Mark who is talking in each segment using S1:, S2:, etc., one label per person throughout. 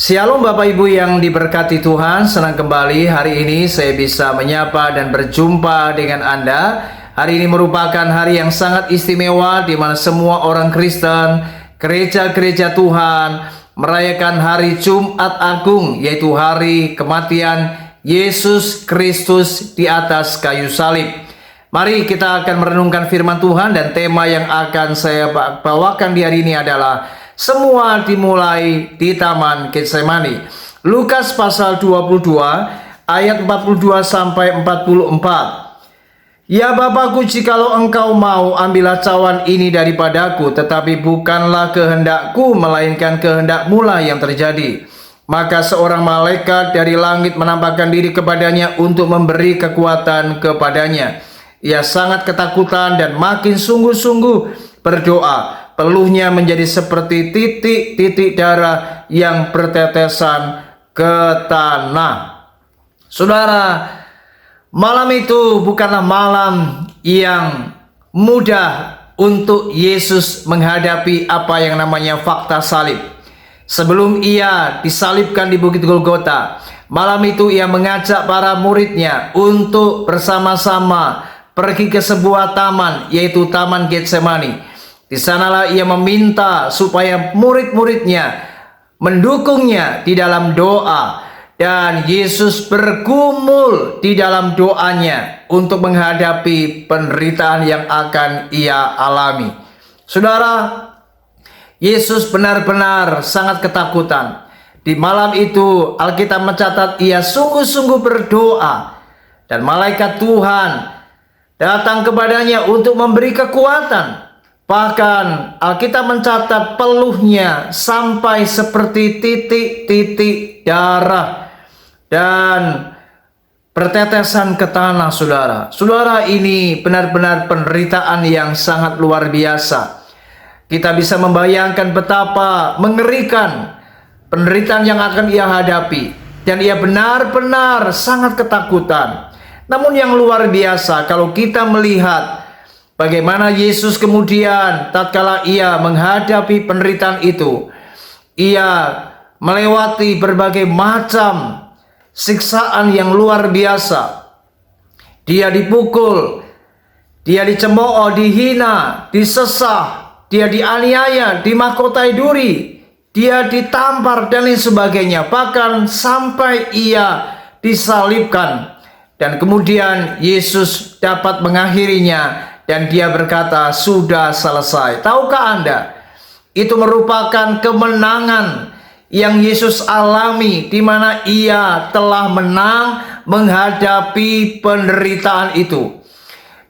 S1: Shalom Bapak Ibu yang diberkati Tuhan, senang kembali hari ini saya bisa menyapa dan berjumpa dengan Anda. Hari ini merupakan hari yang sangat istimewa di mana semua orang Kristen, gereja-gereja Tuhan merayakan hari Jumat Agung, yaitu hari kematian Yesus Kristus di atas kayu salib. Mari kita akan merenungkan firman Tuhan, dan tema yang akan saya bawakan di hari ini adalah semua dimulai di Taman Getsemani. Lukas pasal 22 ayat 42 sampai 44. Ya Bapakku, jikalau engkau mau, ambillah cawan ini daripadaku, tetapi bukanlah kehendakku, melainkan kehendakmu-lah yang terjadi. Maka seorang malaikat dari langit menampakkan diri kepadanya untuk memberi kekuatan kepadanya. Ia sangat ketakutan dan makin sungguh-sungguh berdoa. Peluhnya menjadi seperti titik-titik darah yang bertetesan ke tanah. Saudara, malam itu bukanlah malam yang mudah untuk Yesus menghadapi apa yang namanya fakta salib. Sebelum ia disalibkan di Bukit Golgota, malam itu ia mengajak para muridnya untuk bersama-sama pergi ke sebuah taman, yaitu Taman Getsemani. Di sanalah ia meminta supaya murid-muridnya mendukungnya di dalam doa, dan Yesus bergumul di dalam doanya untuk menghadapi penderitaan yang akan ia alami. Saudara, Yesus benar-benar sangat ketakutan. Di malam itu Alkitab mencatat ia sungguh-sungguh berdoa, dan malaikat Tuhan datang kepadanya untuk memberi kekuatan. Bahkan Alkitab mencatat peluhnya sampai seperti titik-titik darah dan bertetesan ke tanah, saudara. Saudara, ini benar-benar penderitaan yang sangat luar biasa. Kita bisa membayangkan betapa mengerikan penderitaan yang akan ia hadapi, dan ia benar-benar sangat ketakutan. Namun yang luar biasa kalau kita melihat bagaimana Yesus kemudian tatkala ia menghadapi penderitaan itu, ia melewati berbagai macam siksaan yang luar biasa. Dia dipukul, dia dicemooh, dihina, disesah, dia dianiaya, dimahkotai duri, dia ditampar dan lain sebagainya, bahkan sampai ia disalibkan. Dan kemudian Yesus dapat mengakhirinya, dan dia berkata, sudah selesai. Tahukah Anda, itu merupakan kemenangan yang Yesus alami, di mana ia telah menang menghadapi penderitaan itu.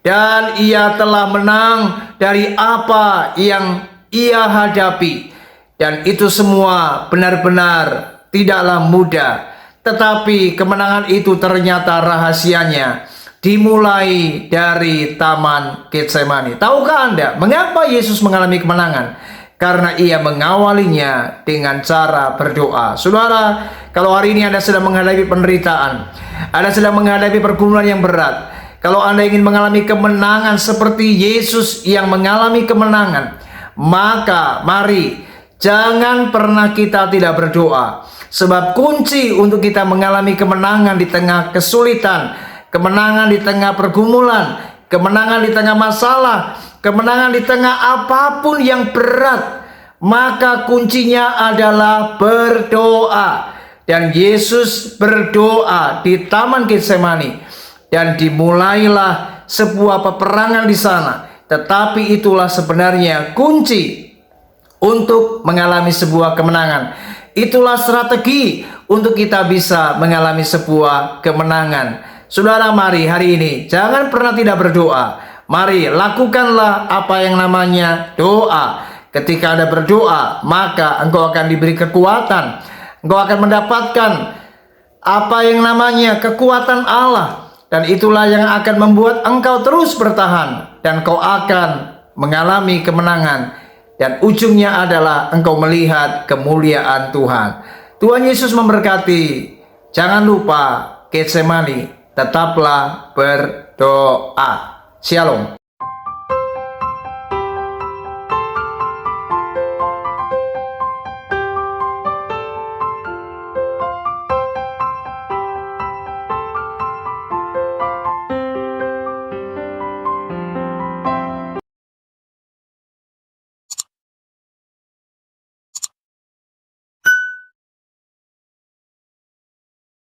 S1: Dan ia telah menang dari apa yang ia hadapi. Dan itu semua benar-benar tidaklah mudah. Tetapi kemenangan itu ternyata rahasianya dimulai dari Taman Getsemani. Tahukah Anda mengapa Yesus mengalami kemenangan? Karena ia mengawalinya dengan cara berdoa. Saudara, kalau hari ini Anda sedang menghadapi penderitaan, Anda sedang menghadapi pergumulan yang berat, kalau Anda ingin mengalami kemenangan seperti Yesus yang mengalami kemenangan, maka mari jangan pernah kita tidak berdoa. Sebab kunci untuk kita mengalami kemenangan di tengah kesulitan, kemenangan di tengah pergumulan, kemenangan di tengah masalah, kemenangan di tengah apapun yang berat, maka kuncinya adalah berdoa. Dan Yesus berdoa di Taman Getsemani, dan dimulailah sebuah peperangan di sana. Tetapi itulah sebenarnya kunci untuk mengalami sebuah kemenangan. Itulah strategi untuk kita bisa mengalami sebuah kemenangan. Saudara, mari hari ini jangan pernah tidak berdoa. Mari lakukanlah apa yang namanya doa. Ketika Anda berdoa, maka engkau akan diberi kekuatan. Engkau akan mendapatkan apa yang namanya kekuatan Allah. Dan itulah yang akan membuat engkau terus bertahan. Dan engkau akan mengalami kemenangan. Dan ujungnya adalah engkau melihat kemuliaan Tuhan. Tuhan Yesus memberkati. Jangan lupa Getsemani, tetaplah berdoa. Shalom.